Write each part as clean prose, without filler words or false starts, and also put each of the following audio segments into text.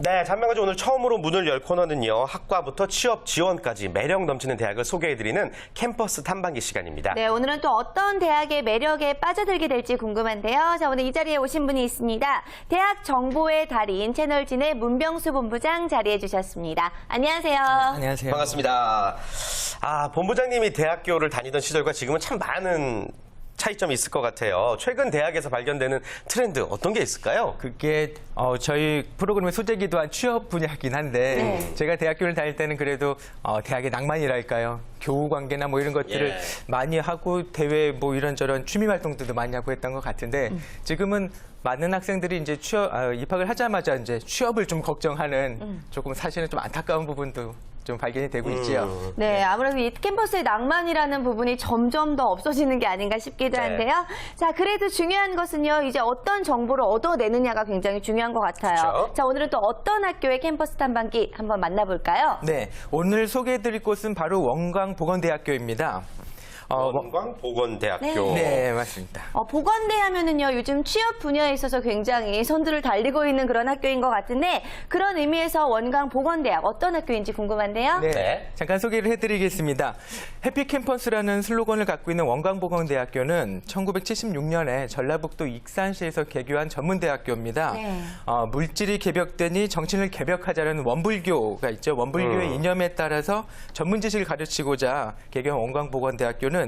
네, 잔명가지 오늘 처음으로 문을 열 코너는요. 학과부터 취업 지원까지 매력 넘치는 대학을 소개해드리는 캠퍼스 탐방기 시간입니다. 네, 오늘은 또 어떤 대학의 매력에 빠져들게 될지 궁금한데요. 자, 오늘 이 자리에 오신 분이 있습니다. 대학 정보의 달인 채널진의 문병수 본부장 자리해 주셨습니다. 안녕하세요. 안녕하세요. 반갑습니다. 본부장님이 대학교를 다니던 시절과 지금은 참 많은 차이점이 있을 것 같아요. 최근 대학에서 발견되는 트렌드 어떤 게 있을까요? 그게 저희 프로그램의 소재기도 한 취업 분야이긴 한데 네. 제가 대학교를 다닐 때는 그래도 대학의 낭만이랄까요? 교우 관계나 뭐 이런 것들을 많이 하고 대회 뭐 이런저런 취미 활동들도 많이 하고 했던 것 같은데 지금은 많은 학생들이 이제 입학을 하자마자 이제 취업을 좀 걱정하는 조금 사실은 좀 안타까운 부분도 좀 발견이 되고 있지요. 네, 아무래도 이 캠퍼스의 낭만이라는 부분이 점점 더 없어지는 게 아닌가 싶기도 한데요. 자, 그래도 중요한 것은요, 이제 어떤 정보를 얻어내느냐가 굉장히 중요한 것 같아요. 그렇죠. 자, 오늘은 또 어떤 학교의 캠퍼스 탐방기 한번 만나볼까요? 네, 오늘 소개해드릴 곳은 바로 원광보건대학교입니다. 원광보건대학교. 네, 맞습니다. 보건대 하면은요, 요즘 취업 분야에 있어서 굉장히 선두를 달리고 있는 그런 학교인 것 같은데, 그런 의미에서 원광보건대학 어떤 학교인지 궁금한데요. 네, 잠깐 소개를 해드리겠습니다. 해피캠퍼스라는 슬로건을 갖고 있는 원광보건대학교는 1976년에 전라북도 익산시에서 개교한 전문대학교입니다. 네. 물질이 개벽되니 정신을 개벽하자는 원불교가 있죠. 원불교의 이념에 따라서 전문 지식을 가르치고자 개교한 원광보건대학교는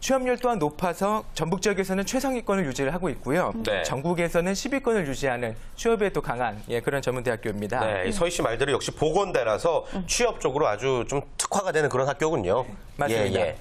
취업률 또한 높아서 전북 지역에서는 최상위권을 유지를 하고 있고요. 네. 전국에서는 10위권을 유지하는 취업에도 강한 그런 전문대학교입니다. 네, 서희 씨 말대로 역시 보건대라서 취업 쪽으로 아주 좀 특화가 되는 그런 학교군요. 맞습니다.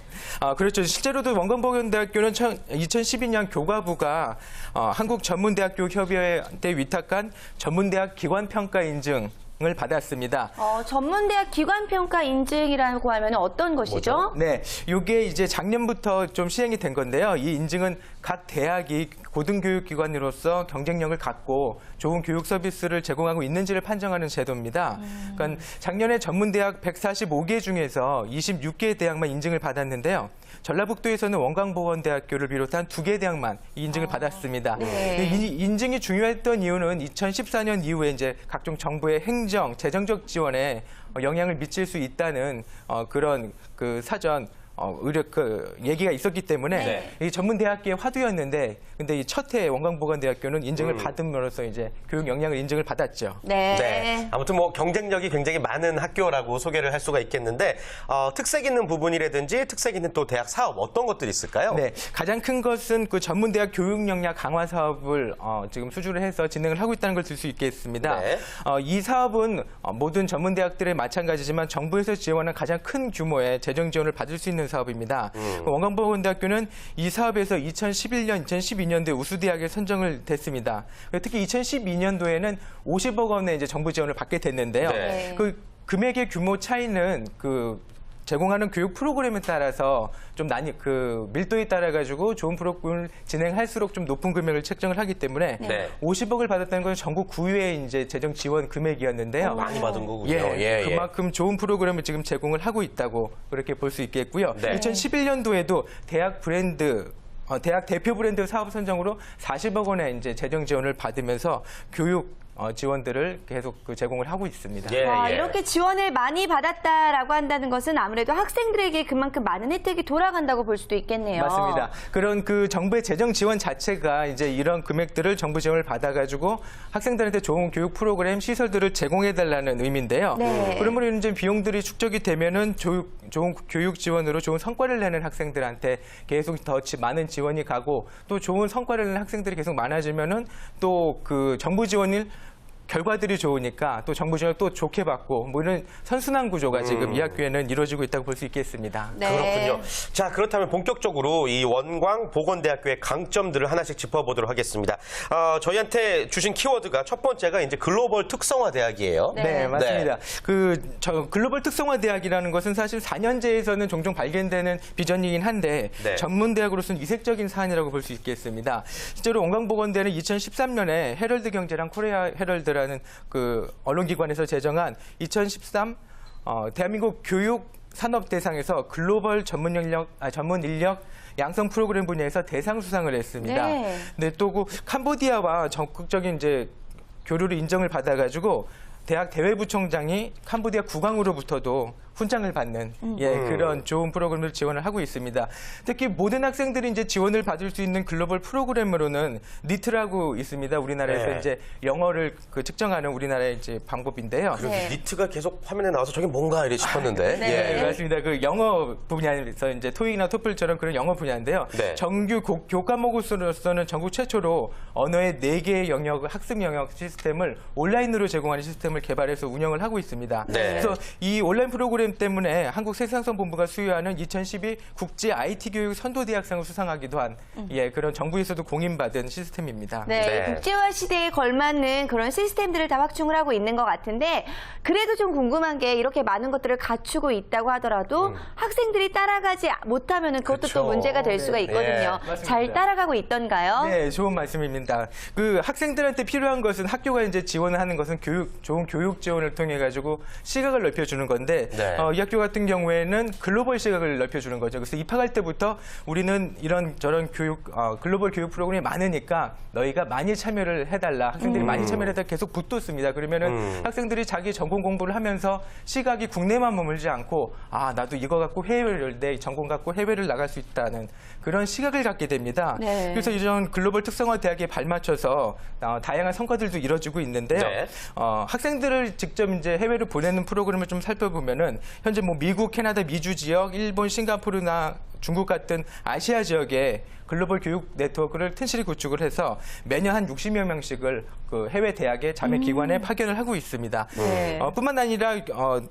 그렇죠. 실제로도 원광보건대학교는 2012년 교과부가 한국전문대학교협의회에 위탁한 전문대학 기관평가 인증 을 받았습니다. 전문대학 기관평가 인증이라고 하면 어떤 것이죠? 네, 이게 이제 작년부터 좀 시행이 된 건데요. 이 인증은 각 대학이 고등교육기관으로서 경쟁력을 갖고 좋은 교육 서비스를 제공하고 있는지를 판정하는 제도입니다. 그러니까 작년에 전문대학 145개 중에서 26개 대학만 인증을 받았는데요. 전라북도에서는 원광보건대학교를 비롯한 2개 대학만 이 인증을 받았습니다. 네. 이 인증이 중요했던 이유는 2014년 이후에 이제 각종 정부의 행정, 재정적 지원에 영향을 미칠 수 있다는 그런 그 사전 얘기가 있었기 때문에 이 전문대학교의 화두였는데, 근데 이 첫 해 원광보건대학교는 인증을 받음으로써 이제 교육 역량을 인증을 받았죠. 네. 아무튼 뭐 경쟁력이 굉장히 많은 학교라고 소개를 할 수가 있겠는데 특색 있는 부분이라든지 특색 있는 또 대학 사업 어떤 것들이 있을까요? 네, 가장 큰 것은 그 전문대학 교육 역량 강화 사업을 지금 수주를 해서 진행을 하고 있다는 걸 들 수 있겠습니다. 네. 이 사업은 모든 전문대학들의 마찬가지지만 정부에서 지원하는 가장 큰 규모의 재정 지원을 받을 수 있는 사업입니다. 원광보건대학교는 이 사업에서 2011년, 2012년도에 우수대학에 선정을 됐습니다. 특히 2012년도에는 50억 원의 이제 정부 지원을 받게 됐는데요. 네. 그 금액의 규모 차이는 제공하는 교육 프로그램에 따라서 좀 밀도에 따라 가지고 좋은 프로그램을 진행할수록 좀 높은 금액을 책정을 하기 때문에 50억을 받았다는 건 전국 9위의 이제 재정 지원 금액이었는데요. 많이 받은 거군요. 그만큼 좋은 프로그램을 지금 제공을 하고 있다고 그렇게 볼 수 있겠고요. 2011년도에도 대학 대표 브랜드 사업 선정으로 40억 원의 이제 재정 지원을 받으면서 교육 지원들을 계속 제공을 하고 있습니다. 이렇게 지원을 많이 받았다라고 한다는 것은 아무래도 학생들에게 그만큼 많은 혜택이 돌아간다고 볼 수도 있겠네요. 맞습니다. 그런 그 정부의 재정 지원 자체가 이제 이런 금액들을 정부 지원을 받아가지고 학생들한테 좋은 교육 프로그램 시설들을 제공해달라는 의미인데요. 그러므로 이제 비용들이 축적이 되면은 좋은 교육 지원으로 좋은 성과를 내는 학생들한테 계속 더 많은 지원이 가고, 또 좋은 성과를 내는 학생들이 계속 많아지면은 또 그 정부 지원을 결과들이 좋으니까 또 정부 지원을 또 좋게 받고, 뭐 이런 선순환 구조가 지금 이 학교에는 이루어지고 있다고 볼 수 있겠습니다. 그렇군요. 자, 그렇다면 본격적으로 이 원광보건대학교의 강점들을 하나씩 짚어보도록 하겠습니다. 저희한테 주신 키워드가 첫 번째가 이제 글로벌 특성화 대학이에요. 네, 맞습니다. 글로벌 특성화 대학이라는 것은 사실 4년제에서는 종종 발견되는 비전이긴 한데 전문대학으로서는 이색적인 사안이라고 볼 수 있겠습니다. 실제로 원광보건대는 2013년에 헤럴드 경제랑 코리아 헤럴드라는 그 언론기관에서 제정한 2013 대한민국 교육 산업 대상에서 글로벌 전문 인력 양성 프로그램 분야에서 대상 수상을 했습니다. 네, 또 캄보디아와 적극적인 이제 교류를 인정을 받아가지고 대학 대외부총장이 캄보디아 국왕으로부터도 훈장을 받는 그런 좋은 프로그램을 지원을 하고 있습니다. 특히 모든 학생들이 이제 지원을 받을 수 있는 글로벌 프로그램으로는 니트라고 있습니다. 우리나라에서 네. 이제 영어를 측정하는 우리나라의 이제 방법인데요. 네. 니트가 계속 화면에 나와서 저게 뭔가 이래 싶었는데. 네. 네, 맞습니다. 그 영어 분야에서 이제 토익이나 토플처럼 그런 영어 분야인데요. 네. 정규 교과목으로서는 전국 최초로 언어의 4개의 영역, 학습 영역 시스템을 온라인으로 제공하는 시스템을 개발해서 운영을 하고 있습니다. 네. 그래서 이 온라인 프로그램 때문에 한국세상선본부가 수여하는 2012 국제 IT 교육 선도대학상을 수상하기도 한 그런 정부에서도 공인받은 시스템입니다. 네, 네. 국제화 시대에 걸맞는 그런 시스템들을 다 확충을 하고 있는 것 같은데 그래도 좀 궁금한 게 이렇게 많은 것들을 갖추고 있다고 하더라도 학생들이 따라가지 못하면 그것도 그쵸. 또 문제가 될 수가 네. 있거든요. 맞습니다. 잘 따라가고 있던가요? 네, 좋은 말씀입니다. 그 학생들한테 필요한 것은 학교가 이제 지원을 하는 것은 좋은 교육 지원을 통해 가지고 시각을 넓혀주는 건데 네. 이 학교 같은 경우에는 글로벌 시각을 넓혀주는 거죠. 그래서 입학할 때부터 우리는 이런 저런 글로벌 교육 프로그램이 많으니까 너희가 많이 참여를 해달라. 학생들이 많이 참여를 해달라 계속 붙돋습니다. 그러면은 학생들이 자기 전공 공부를 하면서 시각이 국내만 머물지 않고 나도 이거 갖고 해외를 내 전공 갖고 해외를 나갈 수 있다는 그런 시각을 갖게 됩니다. 네. 그래서 이런 글로벌 특성화 대학에 발맞춰서 다양한 성과들도 이루어지고 있는데요. 네. 학생들을 직접 이제 해외로 보내는 프로그램을 좀 살펴보면은 현재 뭐 미국, 캐나다, 미주 지역, 일본, 싱가포르나 중국 같은 아시아 지역에 글로벌 교육 네트워크를 튼실히 구축을 해서 매년 한 60여 명씩을 그 해외 대학의 자매 기관에 파견을 하고 있습니다. 네. 뿐만 아니라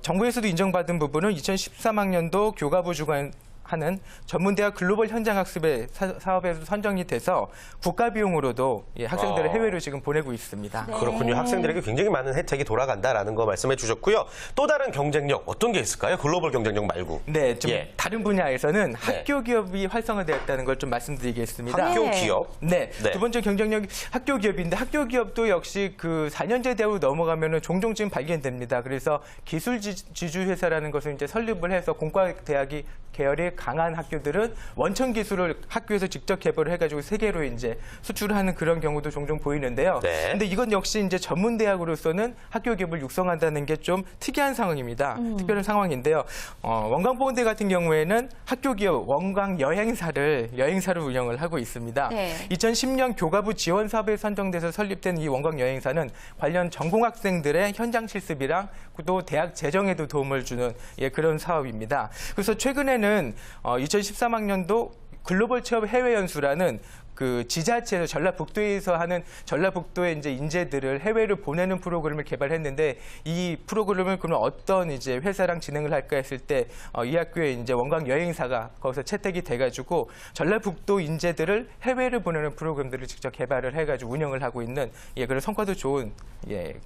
정부에서도 인정받은 부분은 2013학년도 교과부 주관하는 전문대학 글로벌 현장학습의 사업에서 선정이 돼서 국가 비용으로도 학생들을 해외로 지금 보내고 있습니다. 네. 그렇군요. 학생들에게 굉장히 많은 혜택이 돌아간다라는 거 말씀해 주셨고요. 또 다른 경쟁력 어떤 게 있을까요? 글로벌 경쟁력 말고. 네, 좀 예. 다른 분야에서는 학교 기업이 활성화되었다는 걸 좀 말씀드리겠습니다. 학교 네. 기업. 네. 네. 두 번째 경쟁력이 학교 기업인데 학교 기업도 역시 그 4년제 대학으로 넘어가면은 종종 지금 발견됩니다. 그래서 기술 지주 회사라는 것을 이제 설립을 해서 공과 대학이 계열이 강한 학교들은 원천 기술을 학교에서 직접 개발을 해가지고 세계로 이제 수출하는 그런 경우도 종종 보이는데요. 네. 근데 이건 역시 이제 전문 대학으로서는 학교 기업을 육성한다는 게 좀 특이한 상황입니다. 특별한 상황인데요. 원광보건대 같은 경우에는 학교 기업 원광 여행사를 운영을 하고 있습니다. 네. 2010년 교과부 지원 사업에 선정돼서 설립된 이 원광 여행사는 관련 전공 학생들의 현장 실습이랑 또 대학 재정에도 도움을 주는 그런 사업입니다. 그래서 최근에는 2013학년도 글로벌 취업 해외 연수라는 그 지자체에서 전라북도에서 하는 전라북도의 이제 인재들을 해외로 보내는 프로그램을 개발했는데 이 프로그램을 그럼 어떤 이제 회사랑 진행을 할까 했을 때 이 학교에 이제 원광 여행사가 거기서 채택이 돼가지고 전라북도 인재들을 해외로 보내는 프로그램들을 직접 개발을 해가지고 운영을 하고 있는 그런 성과도 좋은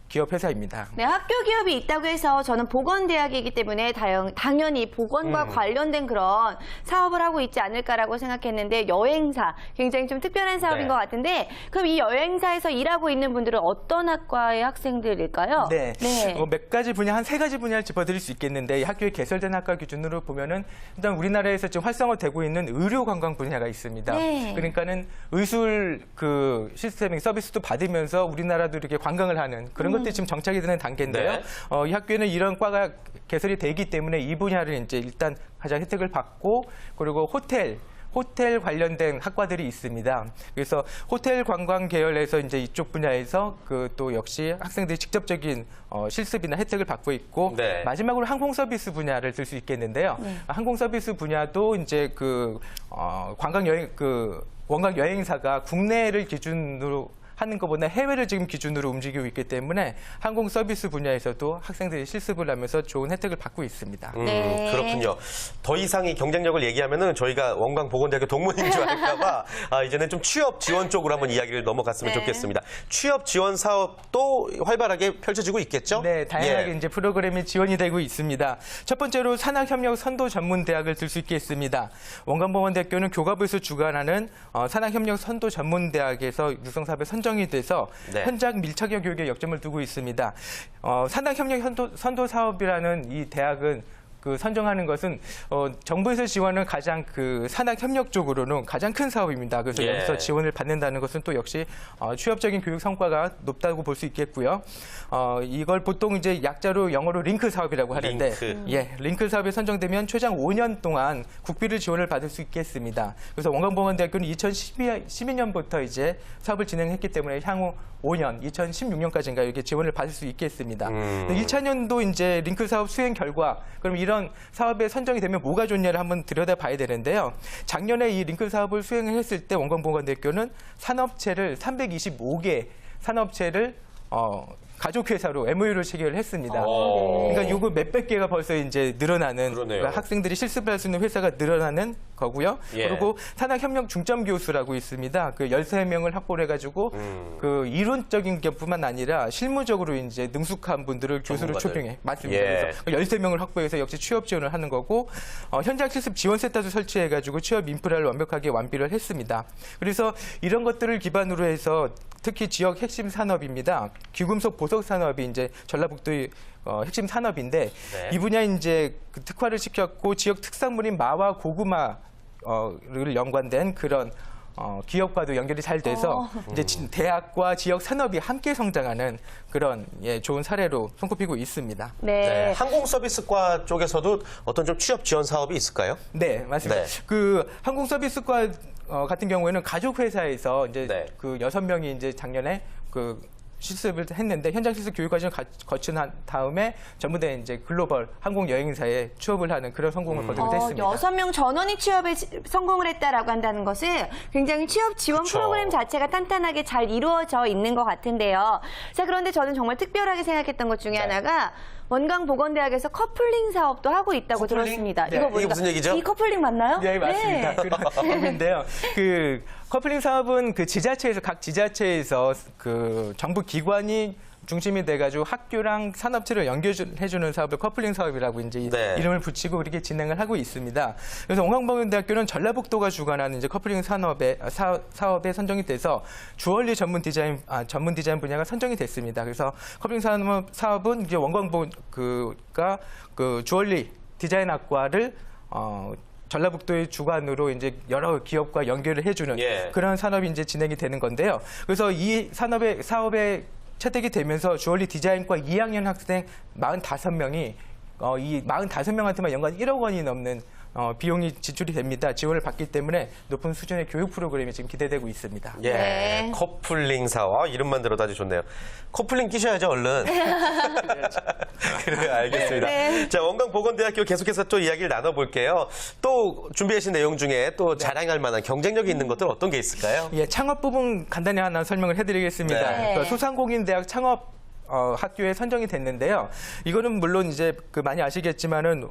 기업 회사입니다. 네, 학교 기업이 있다고 해서 저는 보건대학이기 때문에 당연히 보건과 관련된 그런 사업을 하고 있지 않을까라고 생각했는데 여행사 굉장히 좀 특별한 사업인 네. 것 같은데 그럼 이 여행사에서 일하고 있는 분들은 어떤 학과의 학생들일까요? 네. 네. 몇 가지 분야, 한 3가지 분야를 짚어드릴 수 있겠는데 이 학교에 개설된 학과 기준으로 보면은 일단 우리나라에서 지금 활성화되고 있는 의료 관광 분야가 있습니다. 네. 그러니까는 의술 그 시스템 서비스도 받으면서 우리나라도 이렇게 관광을 하는 그런 것들이 지금 정착이 되는 단계인데요. 네. 이 학교에는 이런 과가 개설이 되기 때문에 이 분야를 이제 일단 가장 혜택을 받고 그리고 호텔 관련된 학과들이 있습니다. 그래서 호텔 관광 계열에서 이제 이쪽 분야에서 그 또 역시 학생들이 직접적인 실습이나 혜택을 받고 있고 네. 마지막으로 항공 서비스 분야를 들 수 있겠는데요. 항공 서비스 분야도 이제 그 원광 여행사가 국내를 기준으로 하는 것보다 해외를 지금 기준으로 움직이고 있기 때문에 항공 서비스 분야에서도 학생들이 실습을 하면서 좋은 혜택을 받고 있습니다. 네. 그렇군요. 더 이상 이 경쟁력을 얘기하면은 저희가 원광보건대학교 동문인 줄 알까봐 이제는 좀 취업 지원 쪽으로 한번 이야기를 넘어갔으면 네. 좋겠습니다. 취업 지원 사업도 활발하게 펼쳐지고 있겠죠? 네, 다양하게 예. 이제 프로그램이 지원이 되고 있습니다. 첫 번째로 산학협력 선도전문대학을 들 수 있겠습니다. 원광보건대학교는 교과부에서 주관하는 산학협력 선도전문대학에서 육성사업에 선정이 돼서 네. 현장 밀착형 교육에 역점을 두고 있습니다. 산학협력 선도 사업이라는 이 대학은 그 선정하는 것은 정부에서 지원하는 가장 그 산학 협력 쪽으로는 가장 큰 사업입니다. 그래서 예. 여기서 지원을 받는다는 것은 또 역시 취업적인 교육 성과가 높다고 볼 수 있겠고요. 이걸 보통 이제 약자로 영어로 링크 사업이라고 하는데, 링크. 예, 링크 사업에 선정되면 최장 5년 동안 국비를 지원을 받을 수 있겠습니다. 그래서 원광보건대학교는 2012년부터 이제 사업을 진행했기 때문에 향후 5년, 2016년까지인가 이렇게 지원을 받을 수 있겠습니다. 1차년도 이제 링크 사업 수행 결과, 그럼 이런 사업에 선정이 되면 뭐가 좋냐를 한번 들여다봐야 되는데요. 작년에 이 링크 사업을 수행을 했을 때 원광보건대학교는 산업체를 325개 산업체를 가족회사로 MOU를 체결을 했습니다. 그러니까 요거 몇백 개가 벌써 이제 늘어나는, 그러네요. 그러니까 학생들이 실습할 수 있는 회사가 늘어나는 거고요. 예. 그리고 산학협력 중점 교수라고 있습니다. 그 13명을 확보를 해가지고 그 이론적인 것뿐만 아니라 실무적으로 이제 능숙한 분들을 교수로 전문가들. 초빙해. 맞습니다. 예. 그래서 13명을 확보해서 역시 취업 지원을 하는 거고, 현장 실습 지원센터도 설치해가지고 취업 인프라를 완벽하게 완비를 했습니다. 그래서 이런 것들을 기반으로 해서 특히 지역 핵심 산업입니다. 귀금속 보석 산업이 이제 전라북도의 핵심 산업인데, 네. 이 분야에 이제 그 특화를 시켰고 지역 특산물인 마와 고구마를 연관된 그런 기업과도 연결이 잘 돼서 이제 대학과 지역 산업이 함께 성장하는 그런 좋은 사례로 손꼽히고 있습니다. 네. 항공서비스과 쪽에서도 어떤 좀 취업 지원 사업이 있을까요? 네, 맞습니다. 네. 그 항공서비스과 같은 경우에는 가족회사에서 이제 네. 그 6명이 이제 작년에 그 실습을 했는데 현장 실습 교육 과정을 거친 다음에 전부 다 이제 글로벌 항공 여행사에 취업을 하는 그런 성공을 거두게 됐습니다. 6명 전원이 취업에 성공을 했다라고 한다는 것은 굉장히 취업 지원 그쵸. 프로그램 자체가 탄탄하게 잘 이루어져 있는 것 같은데요. 자, 그런데 저는 정말 특별하게 생각했던 것 중에 하나가 원광보건대학에서 커플링 사업도 하고 있다고 커플링? 들었습니다. 네. 이거 이게 보니까 무슨 얘기죠? 이 커플링 맞나요? 네, 맞습니다. 그런 사업인데요. 그 커플링 사업은 그 지자체에서 각 지자체에서 그 정부 기관이 중심이 돼가지고 학교랑 산업체를 연결해주는 사업을 커플링 사업이라고 이제 네. 이름을 붙이고 그렇게 진행을 하고 있습니다. 그래서 원광보건대학교는 전라북도가 주관하는 이제 커플링 사업에 선정이 돼서 주얼리 전문 디자인 분야가 선정이 됐습니다. 그래서 커플링 사업은 이제 원광보가 그 주얼리 디자인학과를 전라북도의 주관으로 이제 여러 기업과 연결을 해주는 예. 그런 산업이 이제 진행이 되는 건데요. 그래서 이 사업에 채택이 되면서 주얼리 디자인과 2학년 학생 45명이 이 45명한테만 연간 1억 원이 넘는 비용이 지출이 됩니다. 지원을 받기 때문에 높은 수준의 교육 프로그램이 지금 기대되고 있습니다. 예, 네. 커플링 사업. 이름만 들어도 아주 좋네요. 커플링 끼셔야죠, 얼른. 그래, 알겠습니다. 네. 자, 원광보건대학교 계속해서 또 이야기를 나눠볼게요. 또 준비하신 내용 중에 또 자랑할 만한 경쟁력이 있는 것들 어떤 게 있을까요? 예, 창업 부분 간단히 하나 설명을 해드리겠습니다. 네. 그러니까 소상공인대학 창업 학교에 선정이 됐는데요. 이거는 물론 이제 그 많이 아시겠지만은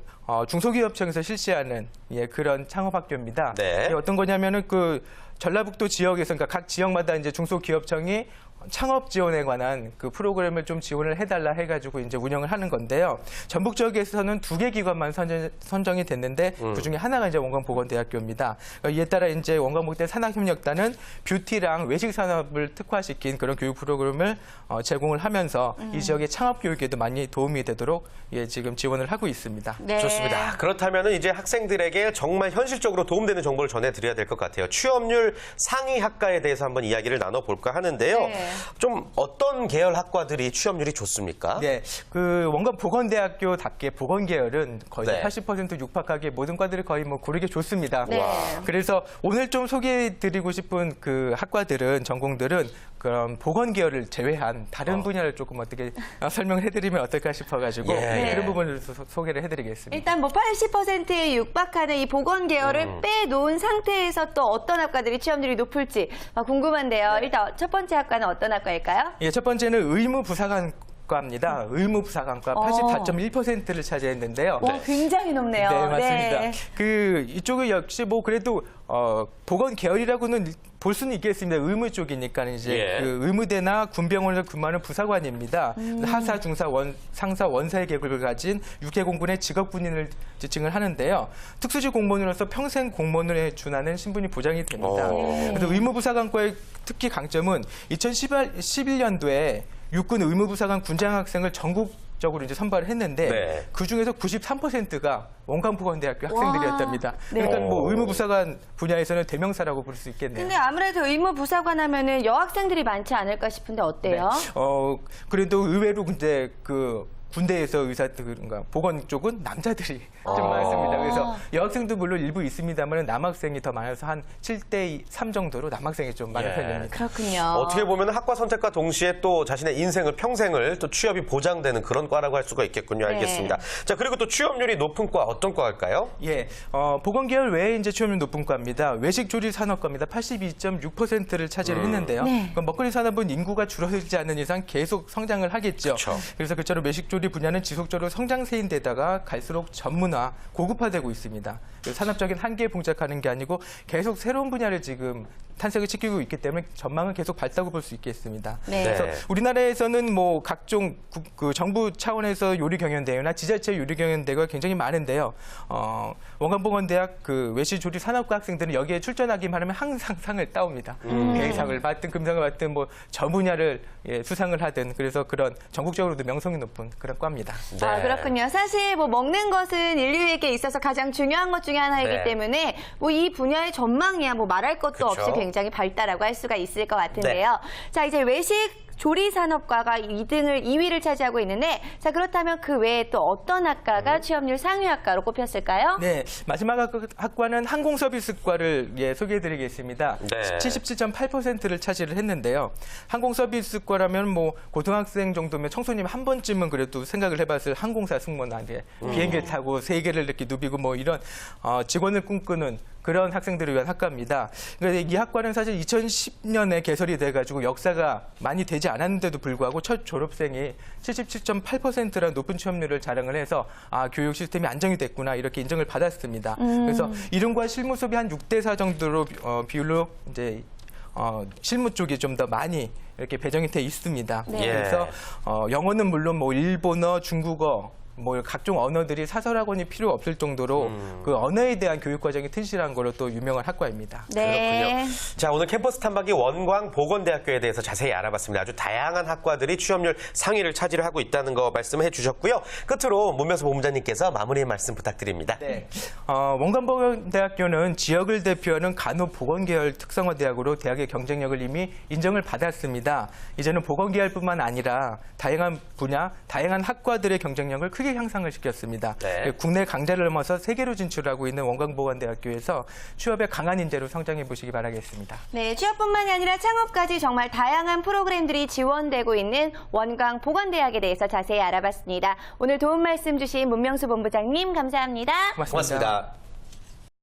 중소기업청에서 실시하는 그런 창업학교입니다. 네. 이게 어떤 거냐면은 그 전라북도 지역에서 그러니까 각 지역마다 이제 중소기업청이 창업 지원에 관한 그 프로그램을 좀 지원을 해달라 해가지고 이제 운영을 하는 건데요. 전북 지역에서는 2개 기관만 선정이 됐는데 그 중에 하나가 이제 원광보건대학교입니다. 이에 따라 이제 원광보건대 산학협력단은 뷰티랑 외식 산업을 특화시킨 그런 교육 프로그램을 제공을 하면서 이 지역의 창업 교육에도 많이 도움이 되도록 지금 지원을 하고 있습니다. 네. 좋습니다. 그렇다면 이제 학생들에게 정말 현실적으로 도움되는 정보를 전해드려야 될 것 같아요. 취업률 상위 학과에 대해서 한번 이야기를 나눠볼까 하는데요. 네. 좀 어떤 계열 학과들이 취업률이 좋습니까? 네, 그 원광보건대학교답게 보건 계열은 거의 네. 80% 육박하게 모든 과들이 거의 뭐 고르기 좋습니다. 네. 그래서 오늘 좀 소개해드리고 싶은 그 학과들은 전공들은 그런 보건 계열을 제외한 다른 분야를 조금 어떻게 설명을 해드리면 어떨까 싶어가지고 예. 그런 부분을 소개를 해드리겠습니다. 일단 뭐 80%에 육박하는 이 보건 계열을 빼놓은 상태에서 또 어떤 학과들이 취업률이 높을지 궁금한데요. 일단 첫 번째 학과는 어떤 학과일까요? 예, 첫 번째는 의무부사관과입니다. 의무부사관과 84.1%를 차지했는데요. 와, 굉장히 높네요. 네, 맞습니다. 네. 그 이쪽은 역시 뭐 그래도 보건 계열이라고는 볼 수는 있겠습니다. 의무 쪽이니까 이제 예. 그 의무대나 군병원에서 근무하는 부사관입니다. 하사, 중사, 상사, 원사의 계급을 가진 육해공군의 직업군인을 지칭을 하는데요. 특수지 공무원으로서 평생 공무원에 준하는 신분이 보장이 됩니다. 그래서 의무부사관과의 특히 강점은 2011년도에 육군 의무부사관 군장 학생을 전국 적으로 이제 선발을 했는데 네. 그 중에서 93%가 원광보건대학교 학생들이었답니다. 네. 그러니까 뭐 의무부사관 분야에서는 대명사라고 볼 수 있겠네요. 근데 아무래도 의무부사관 하면은 여학생들이 많지 않을까 싶은데 어때요? 그래도 의외로 이제 그 군대에서 의사들인가 보건 쪽은 남자들이 좀 많습니다. 그래서 여학생도 물론 일부 있습니다만 남학생이 더 많아서 한 7대 3 정도로 남학생이 좀 많은 편입니다. 그렇군요. 어떻게 보면 학과 선택과 동시에 또 자신의 인생을 평생을 또 취업이 보장되는 그런 과라고 할 수가 있겠군요. 알겠습니다. 자, 그리고 또 취업률이 높은 과 어떤 과일까요? 예, 보건계열 외에 이제 취업률 높은 과입니다. 외식조리 산업과입니다. 82.6%를 차지를 했는데요. 네. 그럼 먹거리 산업은 인구가 줄어들지 않는 이상 계속 성장을 하겠죠. 그쵸. 그래서 그처럼 외식조리 분야는 지속적으로 성장세인데다가 갈수록 전문화, 고급화되고 있습니다. 산업적인 한계에 봉착하는 게 아니고 계속 새로운 분야를 지금 탄생을 시키고 있기 때문에 전망은 계속 밝다고 볼 수 있겠습니다. 네. 그래서 우리나라에서는 뭐 각종 그 정부 차원에서 요리경연대회나 지자체 요리경연대회가 굉장히 많은데요. 원광보건대학 그 외식조리 산업과 학생들은 여기에 출전하기만 하면 항상 상을 따옵니다. 대상을 받든 금상을 받든 뭐 저 분야를 수상을 하든 그래서 그런 전국적으로도 명성이 높은 그런 과입니다. 네. 아, 그렇군요. 사실 뭐 먹는 것은 인류에게 있어서 가장 중요한 것 중에 하나이기 네. 때문에 뭐 이 분야의 전망이야 뭐 말할 것도 그쵸. 없이 굉장히 밝다라고 할 수가 있을 것 같은데요. 자, 이제 외식 조리산업과가 2위를 차지하고 있는데 자, 그렇다면 그 외에 또 어떤 학과가 취업률 상위 학과로 꼽혔을까요? 네, 마지막 학과는 항공서비스과를 소개해드리겠습니다. 네. 77.8%를 차지를 했는데요. 항공서비스과라면 뭐 고등학생 정도면 청소년 한 번쯤은 그래도 생각을 해봤을 항공사 승무원한테 비행기를 타고 세계를 이렇게 누비고 뭐 이런 직원을 꿈꾸는 그런 학생들을 위한 학과입니다. 그러니까 이 학과는 사실 2010년에 개설이 돼가지고 역사가 많이 되지 않았는데도 불구하고 첫 졸업생이 77.8%라는 높은 취업률을 자랑을 해서 교육 시스템이 안정이 됐구나 이렇게 인정을 받았습니다. 그래서 이론과 실무 수업이 한 6대4 정도로 비율로 이제 실무 쪽이 좀 더 많이 이렇게 배정이 돼 있습니다. 네. 그래서 영어는 물론 뭐 일본어, 중국어 뭐 각종 언어들이 사설학원이 필요 없을 정도로 그 언어에 대한 교육 과정이 튼실한 걸로 또 유명한 학과입니다. 네. 그렇군요. 자, 오늘 캠퍼스 탐방기 원광보건대학교에 대해서 자세히 알아봤습니다. 아주 다양한 학과들이 취업률 상위를 차지를 하고 있다는 거 말씀해 주셨고요. 끝으로 문명수 본부장님께서 마무리 말씀 부탁드립니다. 네. 원광보건대학교는 지역을 대표하는 간호보건계열 특성화대학으로 대학의 경쟁력을 이미 인정을 받았습니다. 이제는 보건계열뿐만 아니라 다양한 분야, 다양한 학과들의 경쟁력을 크게 향상을 시켰습니다. 네. 국내 강자를 넘어서 세계로 진출하고 있는 원광보건대학교에서 취업에 강한 인재로 성장해 보시기 바라겠습니다. 네, 취업뿐만이 아니라 창업까지 정말 다양한 프로그램들이 지원되고 있는 원광보건대학에 대해서 자세히 알아봤습니다. 오늘 도움 말씀 주신 문명수 본부장님 감사합니다. 고맙습니다. 고맙습니다.